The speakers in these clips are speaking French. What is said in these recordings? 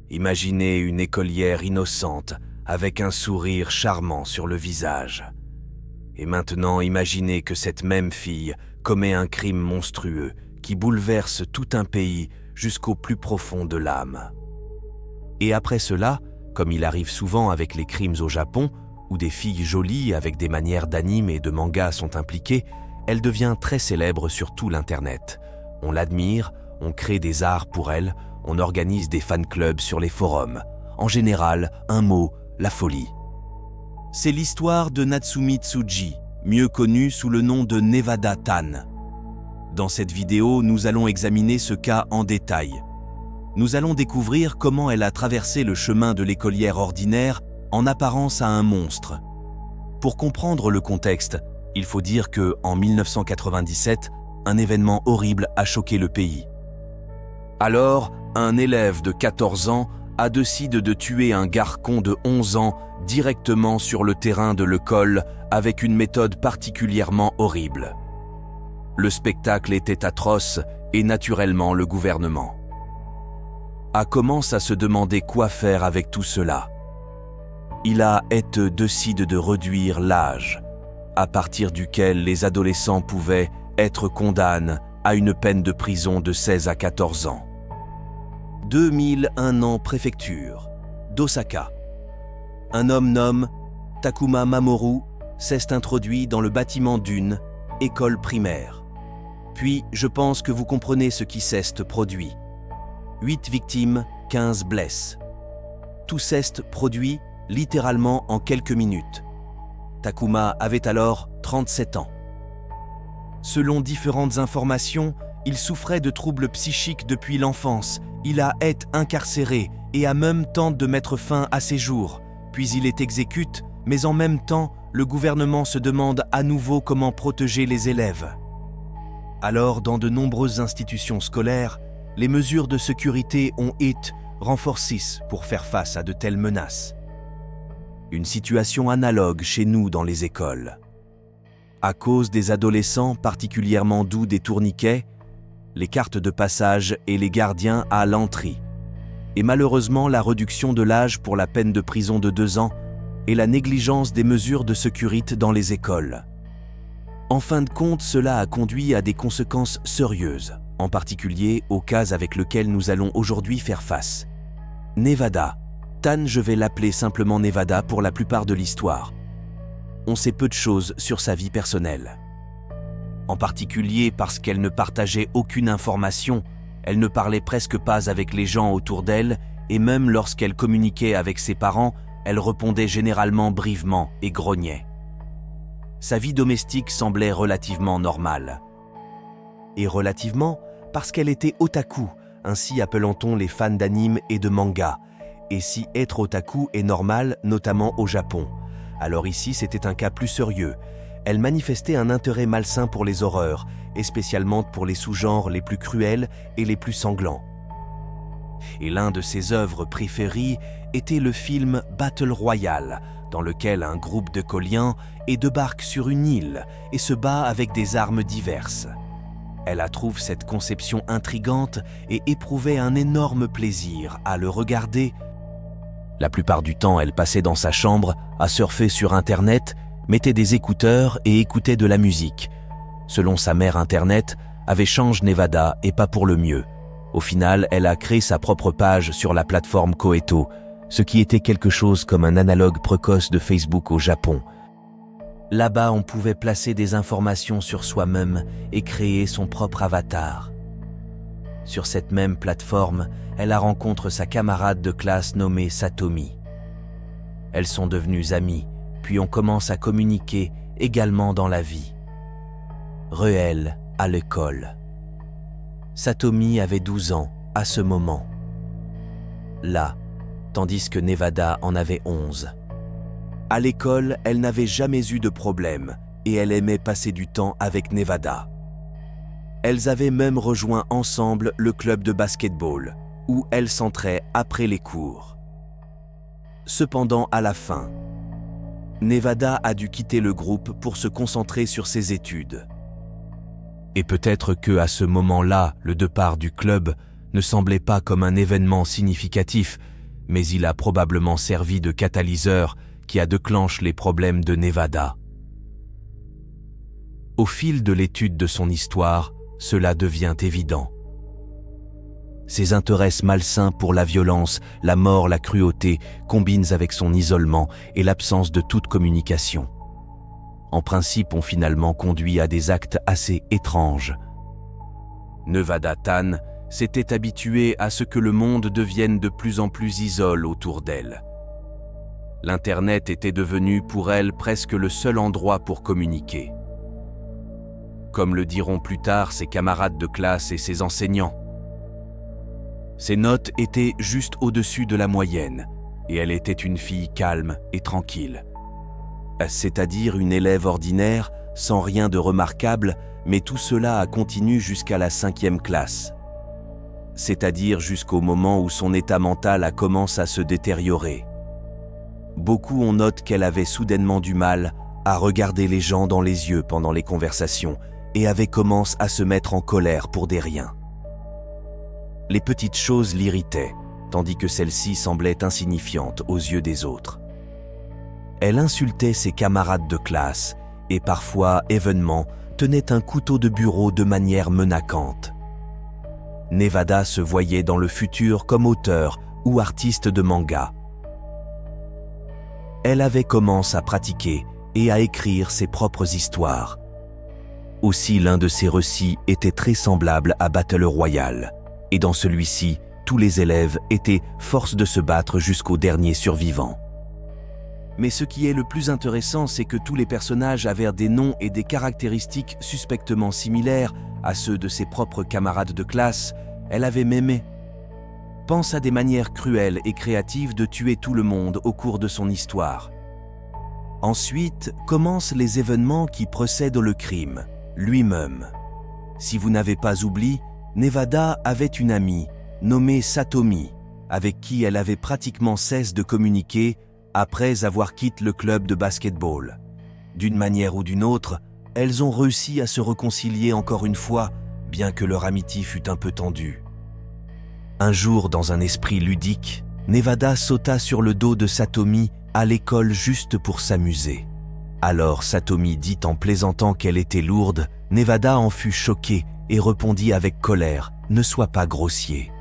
Imaginez une écolière innocente avec un sourire charmant sur le visage. Et maintenant, imaginez que cette même fille commet un crime monstrueux qui bouleverse tout un pays jusqu'au plus profond de l'âme. Et après cela, comme il arrive souvent avec les crimes au Japon, où des filles jolies avec des manières d'anime et de manga sont impliquées, elle devient très célèbre sur tout l'Internet. On l'admire, on crée des arts pour elle, on organise des fan-clubs sur les forums. En général, un mot, la folie. C'est l'histoire de Natsumi Tsuji, mieux connue sous le nom de Nevada Tan. Dans cette vidéo, nous allons examiner ce cas en détail. Nous allons découvrir comment elle a traversé le chemin de l'écolière ordinaire en apparence à un monstre. Pour comprendre le contexte, il faut dire que, en 1997, un événement horrible a choqué le pays. Alors, un élève de 14 ans a décidé de tuer un garçon de 11 ans directement sur le terrain de l'école avec une méthode particulièrement horrible. Le spectacle était atroce et naturellement le gouvernement commence à se demander quoi faire avec tout cela. Il a été décidé de réduire l'âge à partir duquel les adolescents pouvaient être condamnés à une peine de prison de 16 à 14 ans. 2001 ans préfecture d'Osaka. Un homme nommé Takuma Mamoru s'est introduit dans le bâtiment d'une école primaire. Puis, je pense que vous comprenez ce qui s'est produit. 8 victimes, 15 blesses. Tout s'est produit littéralement en quelques minutes. Takuma avait alors 37 ans. Selon différentes informations, il souffrait de troubles psychiques depuis l'enfance. Il a été incarcéré et a même tenté de mettre fin à ses jours. Puis il est exécuté, mais en même temps, le gouvernement se demande à nouveau comment protéger les élèves. Alors, dans de nombreuses institutions scolaires, les mesures de sécurité ont été renforcées pour faire face à de telles menaces. Une situation analogue chez nous dans les écoles. À cause des adolescents particulièrement doux des tourniquets, les cartes de passage et les gardiens à l'entrée. Et malheureusement, la réduction de l'âge pour la peine de prison de 2 ans et la négligence des mesures de sécurité dans les écoles. En fin de compte, cela a conduit à des conséquences sérieuses, en particulier au cas avec lequel nous allons aujourd'hui faire face. Nevada. Tan, je vais l'appeler simplement Nevada pour la plupart de l'histoire. On sait peu de choses sur sa vie personnelle. En particulier parce qu'elle ne partageait aucune information, elle ne parlait presque pas avec les gens autour d'elle, et même lorsqu'elle communiquait avec ses parents, elle répondait généralement brièvement et grognait. Sa vie domestique semblait relativement normale. Et relativement parce qu'elle était otaku, ainsi appelons-on les fans d'anime et de manga. Et si être otaku est normal, notamment au Japon, alors ici c'était un cas plus sérieux. Elle manifestait un intérêt malsain pour les horreurs, et spécialement pour les sous-genres les plus cruels et les plus sanglants. Et l'un de ses œuvres préférées était le film Battle Royale, dans lequel un groupe de colliens débarque sur une île et se bat avec des armes diverses. Elle trouve cette conception intrigante et éprouvait un énorme plaisir à le regarder. La plupart du temps, elle passait dans sa chambre à surfer sur Internet, mettait des écouteurs et écoutait de la musique. Selon sa mère, Internet avait changé Nevada et pas pour le mieux. Au final, elle a créé sa propre page sur la plateforme Koeto, ce qui était quelque chose comme un analogue précoce de Facebook au Japon. Là-bas, on pouvait placer des informations sur soi-même et créer son propre avatar. Sur cette même plateforme, elle a rencontré sa camarade de classe nommée Satomi. Elles sont devenues amies, puis on commence à communiquer également dans la vie. Réel à l'école. Satomi avait 12 ans à ce moment. Là, tandis que Nevada en avait 11. À l'école, elle n'avait jamais eu de problème et elle aimait passer du temps avec Nevada. Elles avaient même rejoint ensemble le club de basketball, où elles s'entraient après les cours. Cependant, à la fin, Nevada a dû quitter le groupe pour se concentrer sur ses études. Et peut-être que à ce moment-là, le départ du club ne semblait pas comme un événement significatif, mais il a probablement servi de catalyseur qui a déclenché les problèmes de Nevada. Au fil de l'étude de son histoire, cela devient évident. Ses intérêts malsains pour la violence, la mort, la cruauté combinent avec son isolement et l'absence de toute communication. En principe, ont finalement conduit à des actes assez étranges. Nevada Tan s'était habituée à ce que le monde devienne de plus en plus isolé autour d'elle. L'Internet était devenu pour elle presque le seul endroit pour communiquer. Comme le diront plus tard ses camarades de classe et ses enseignants. Ses notes étaient juste au-dessus de la moyenne, et elle était une fille calme et tranquille. C'est-à-dire une élève ordinaire, sans rien de remarquable, mais tout cela a continué jusqu'à la 5e classe. C'est-à-dire jusqu'au moment où son état mental a commencé à se détériorer. Beaucoup on note qu'elle avait soudainement du mal à regarder les gens dans les yeux pendant les conversations et avait commencé à se mettre en colère pour des riens. Les petites choses l'irritaient, tandis que celles-ci semblaient insignifiantes aux yeux des autres. Elle insultait ses camarades de classe et parfois, événement, tenait un couteau de bureau de manière menaçante. Nevada se voyait dans le futur comme auteur ou artiste de manga. Elle avait commencé à pratiquer et à écrire ses propres histoires. Aussi, l'un de ses récits était très semblable à Battle Royale. Et dans celui-ci, tous les élèves étaient force de se battre jusqu'au dernier survivant. Mais ce qui est le plus intéressant, c'est que tous les personnages avaient des noms et des caractéristiques suspectement similaires à ceux de ses propres camarades de classe. Elle avait même pense à des manières cruelles et créatives de tuer tout le monde au cours de son histoire. Ensuite, commencent les événements qui précèdent le crime, lui-même. Si vous n'avez pas oublié, Nevada avait une amie, nommée Satomi, avec qui elle avait pratiquement cessé de communiquer après avoir quitté le club de basketball. D'une manière ou d'une autre, elles ont réussi à se réconcilier encore une fois, bien que leur amitié fût un peu tendue. Un jour, dans un esprit ludique, Nevada sauta sur le dos de Satomi à l'école juste pour s'amuser. Alors Satomi dit en plaisantant qu'elle était lourde, Nevada en fut choquée et répondit avec colère « Ne sois pas grossier ».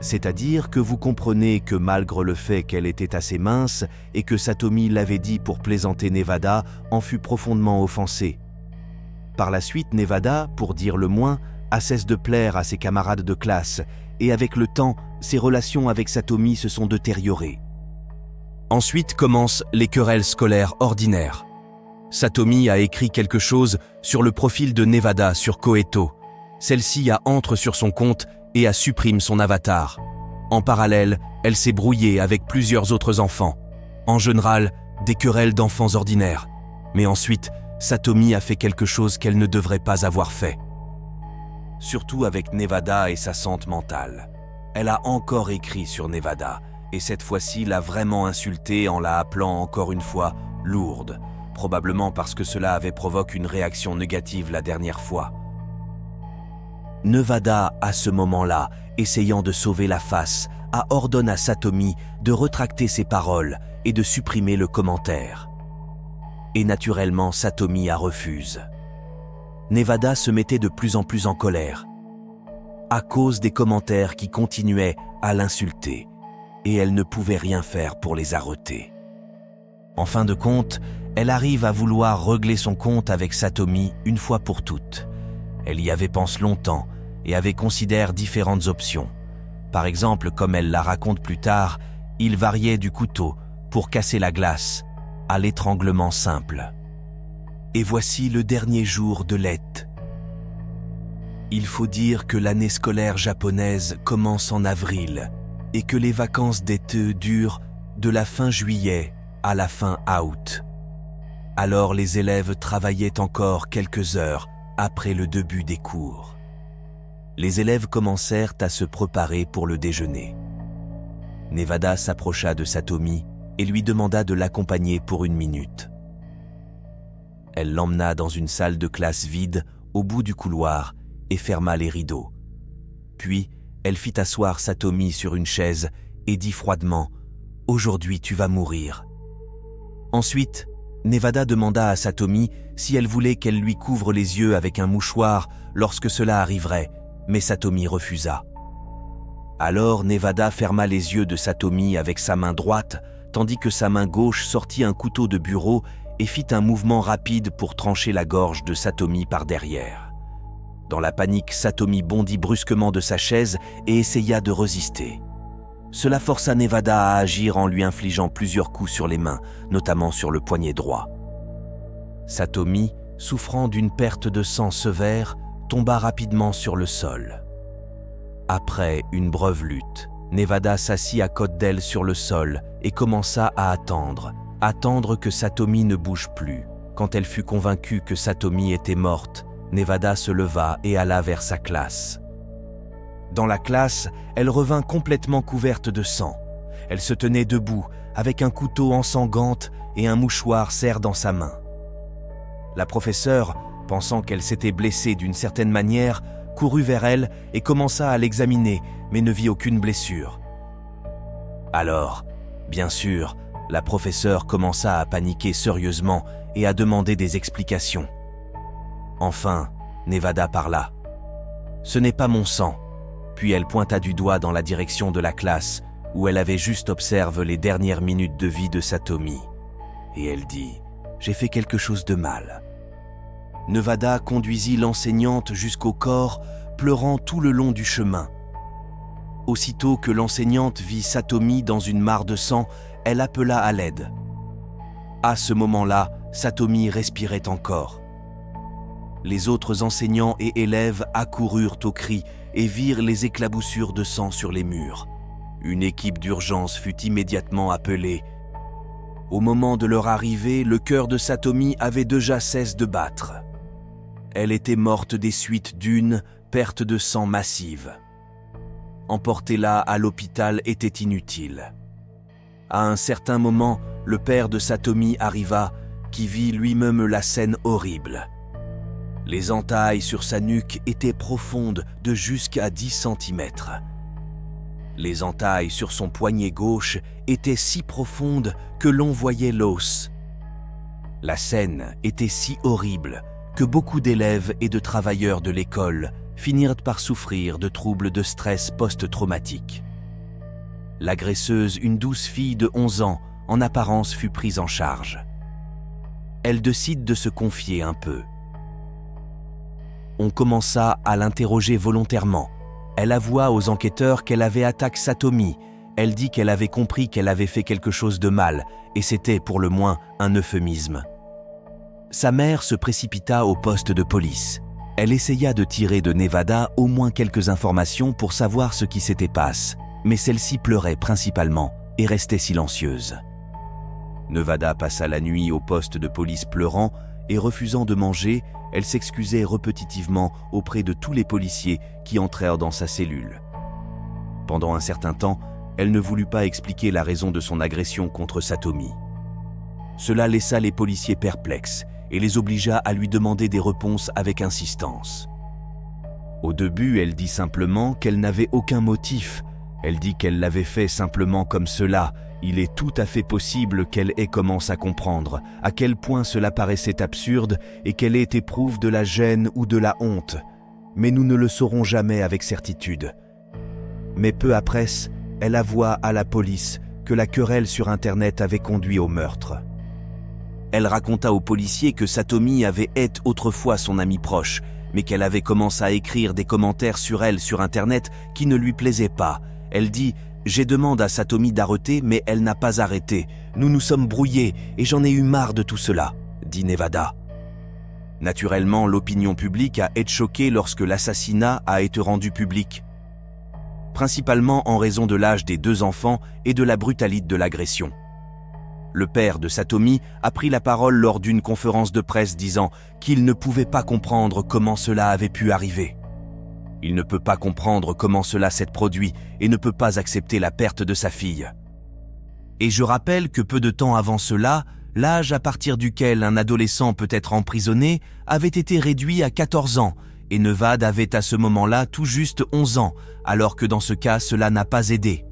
C'est-à-dire que vous comprenez que malgré le fait qu'elle était assez mince et que Satomi l'avait dit pour plaisanter Nevada, en fut profondément offensée. Par la suite, Nevada, pour dire le moins, a cessé de plaire à ses camarades de classe et avec le temps, ses relations avec Satomi se sont détériorées. Ensuite commencent les querelles scolaires ordinaires. Satomi a écrit quelque chose sur le profil de Nevada sur Koeto. Celle-ci entre sur son compte et supprime son avatar. En parallèle, elle s'est brouillée avec plusieurs autres enfants. En général, des querelles d'enfants ordinaires. Mais ensuite, Satomi a fait quelque chose qu'elle ne devrait pas avoir fait. Surtout avec Nevada et sa santé mentale. Elle a encore écrit sur Nevada, et cette fois-ci l'a vraiment insultée en la appelant encore une fois « lourde », probablement parce que cela avait provoqué une réaction négative la dernière fois. Nevada, à ce moment-là, essayant de sauver la face, a ordonné à Satomi de rétracter ses paroles et de supprimer le commentaire. Et naturellement, Satomi a refusé. Nevada se mettait de plus en plus en colère, à cause des commentaires qui continuaient à l'insulter, et elle ne pouvait rien faire pour les arrêter. En fin de compte, elle arrive à vouloir régler son compte avec Satomi une fois pour toutes. Elle y avait pensé longtemps et avait considéré différentes options. Par exemple, comme elle la raconte plus tard, il variait du couteau pour casser la glace à l'étranglement simple. Et voici le dernier jour de l'été. Il faut dire que l'année scolaire japonaise commence en avril et que les vacances d'été durent de la fin juillet à la fin août. Alors les élèves travaillaient encore quelques heures après le début des cours. Les élèves commencèrent à se préparer pour le déjeuner. Nevada s'approcha de Satomi et lui demanda de l'accompagner pour 1 minute. Elle l'emmena dans une salle de classe vide au bout du couloir et ferma les rideaux. Puis, elle fit asseoir Satomi sur une chaise et dit froidement « Aujourd'hui tu vas mourir ». Ensuite, Nevada demanda à Satomi si elle voulait qu'elle lui couvre les yeux avec un mouchoir lorsque cela arriverait, mais Satomi refusa. Alors Nevada ferma les yeux de Satomi avec sa main droite, tandis que sa main gauche sortit un couteau de bureau et fit un mouvement rapide pour trancher la gorge de Satomi par derrière. Dans la panique, Satomi bondit brusquement de sa chaise et essaya de résister. Cela força Nevada à agir en lui infligeant plusieurs coups sur les mains, notamment sur le poignet droit. Satomi, souffrant d'une perte de sang sévère, tomba rapidement sur le sol. Après une brève lutte, Nevada s'assit à côte d'elle sur le sol et commença à attendre que Satomi ne bouge plus. Quand elle fut convaincue que Satomi était morte, Nevada se leva et alla vers sa classe. Dans la classe, elle revint complètement couverte de sang. Elle se tenait debout, avec un couteau ensanglante et un mouchoir serré dans sa main. La professeure, pensant qu'elle s'était blessée d'une certaine manière, courut vers elle et commença à l'examiner, mais ne vit aucune blessure. Alors, bien sûr, la professeure commença à paniquer sérieusement et à demander des explications. Enfin, Nevada parla. « Ce n'est pas mon sang ». Puis elle pointa du doigt dans la direction de la classe, où elle avait juste observé les dernières minutes de vie de Satomi. Et elle dit « J'ai fait quelque chose de mal ». Nevada conduisit l'enseignante jusqu'au corps, pleurant tout le long du chemin. Aussitôt que l'enseignante vit Satomi dans une mare de sang, elle appela à l'aide. À ce moment-là, Satomi respirait encore. Les autres enseignants et élèves accoururent aux cris et virent les éclaboussures de sang sur les murs. Une équipe d'urgence fut immédiatement appelée. Au moment de leur arrivée, le cœur de Satomi avait déjà cessé de battre. Elle était morte des suites d'une perte de sang massive. Emporter-la à l'hôpital était inutile. À un certain moment, le père de Satomi arriva, qui vit lui-même la scène horrible. Les entailles sur sa nuque étaient profondes de jusqu'à 10 cm. Les entailles sur son poignet gauche étaient si profondes que l'on voyait l'os. La scène était si horrible que beaucoup d'élèves et de travailleurs de l'école finirent par souffrir de troubles de stress post-traumatique. L'agresseuse, une douce fille de 11 ans, en apparence fut prise en charge. Elle décide de se confier un peu. On commença à l'interroger volontairement. Elle avoua aux enquêteurs qu'elle avait attaqué Satomi. Elle dit qu'elle avait compris qu'elle avait fait quelque chose de mal, et c'était pour le moins un euphémisme. Sa mère se précipita au poste de police. Elle essaya de tirer de Nevada au moins quelques informations pour savoir ce qui s'était passé, mais celle-ci pleurait principalement et restait silencieuse. Nevada passa la nuit au poste de police pleurant et refusant de manger, elle s'excusait répétitivement auprès de tous les policiers qui entrèrent dans sa cellule. Pendant un certain temps, elle ne voulut pas expliquer la raison de son agression contre Satomi. Cela laissa les policiers perplexes et les obligea à lui demander des réponses avec insistance. Au début, elle dit simplement qu'elle n'avait aucun motif. Elle dit qu'elle l'avait fait simplement comme cela. Il est tout à fait possible qu'elle ait commencé à comprendre à quel point cela paraissait absurde et qu'elle ait éprouvé de la gêne ou de la honte. Mais nous ne le saurons jamais avec certitude. Mais peu après, elle avoua à la police que la querelle sur Internet avait conduit au meurtre. Elle raconta aux policiers que Satomi avait été autrefois son amie proche, mais qu'elle avait commencé à écrire des commentaires sur elle sur Internet qui ne lui plaisaient pas. Elle dit « J'ai demandé à Satomi d'arrêter, mais elle n'a pas arrêté. Nous nous sommes brouillés et j'en ai eu marre de tout cela », dit Nevada. Naturellement, l'opinion publique a été choquée lorsque l'assassinat a été rendu public, principalement en raison de l'âge des deux enfants et de la brutalité de l'agression. Le père de Satomi a pris la parole lors d'une conférence de presse disant qu'il ne pouvait pas comprendre comment cela avait pu arriver. Il ne peut pas comprendre comment cela s'est produit et ne peut pas accepter la perte de sa fille. Et je rappelle que peu de temps avant cela, l'âge à partir duquel un adolescent peut être emprisonné avait été réduit à 14 ans et Nevada avait à ce moment-là tout juste 11 ans, alors que dans ce cas, cela n'a pas aidé.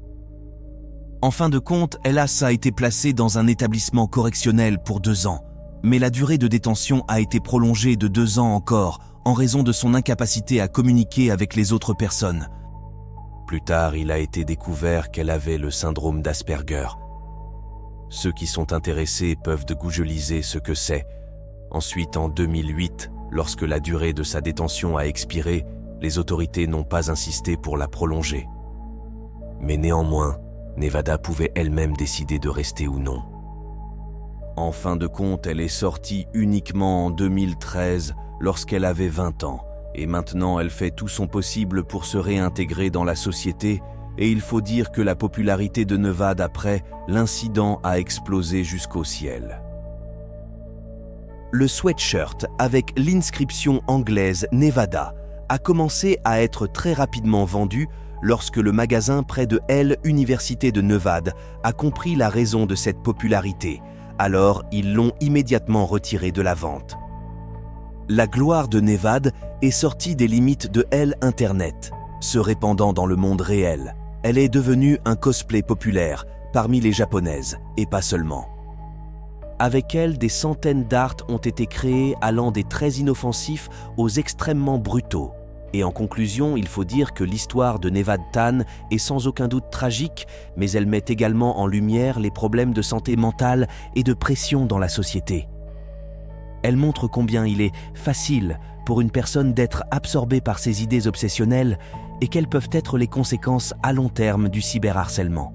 En fin de compte, Hellas a été placé dans un établissement correctionnel pour 2 ans. Mais la durée de détention a été prolongée de 2 ans encore en raison de son incapacité à communiquer avec les autres personnes. Plus tard, il a été découvert qu'elle avait le syndrome d'Asperger. Ceux qui sont intéressés peuvent googliser ce que c'est. Ensuite, en 2008, lorsque la durée de sa détention a expiré, les autorités n'ont pas insisté pour la prolonger. Mais néanmoins, Nevada pouvait elle-même décider de rester ou non. En fin de compte, elle est sortie uniquement en 2013 lorsqu'elle avait 20 ans, et maintenant elle fait tout son possible pour se réintégrer dans la société, et il faut dire que la popularité de Nevada après l'incident a explosé jusqu'au ciel. Le sweatshirt avec l'inscription anglaise Nevada a commencé à être très rapidement vendu lorsque le magasin près de Université de Nevada a compris la raison de cette popularité. Alors, ils l'ont immédiatement retiré de la vente. La gloire de Nevada est sortie des limites de Internet, se répandant dans le monde réel. Elle est devenue un cosplay populaire parmi les japonaises, et pas seulement. Avec elle, des centaines d'arts ont été créés allant des très inoffensifs aux extrêmement brutaux. Et en conclusion, il faut dire que l'histoire de Nevada Tan est sans aucun doute tragique, mais elle met également en lumière les problèmes de santé mentale et de pression dans la société. Elle montre combien il est facile pour une personne d'être absorbée par ses idées obsessionnelles et quelles peuvent être les conséquences à long terme du cyberharcèlement.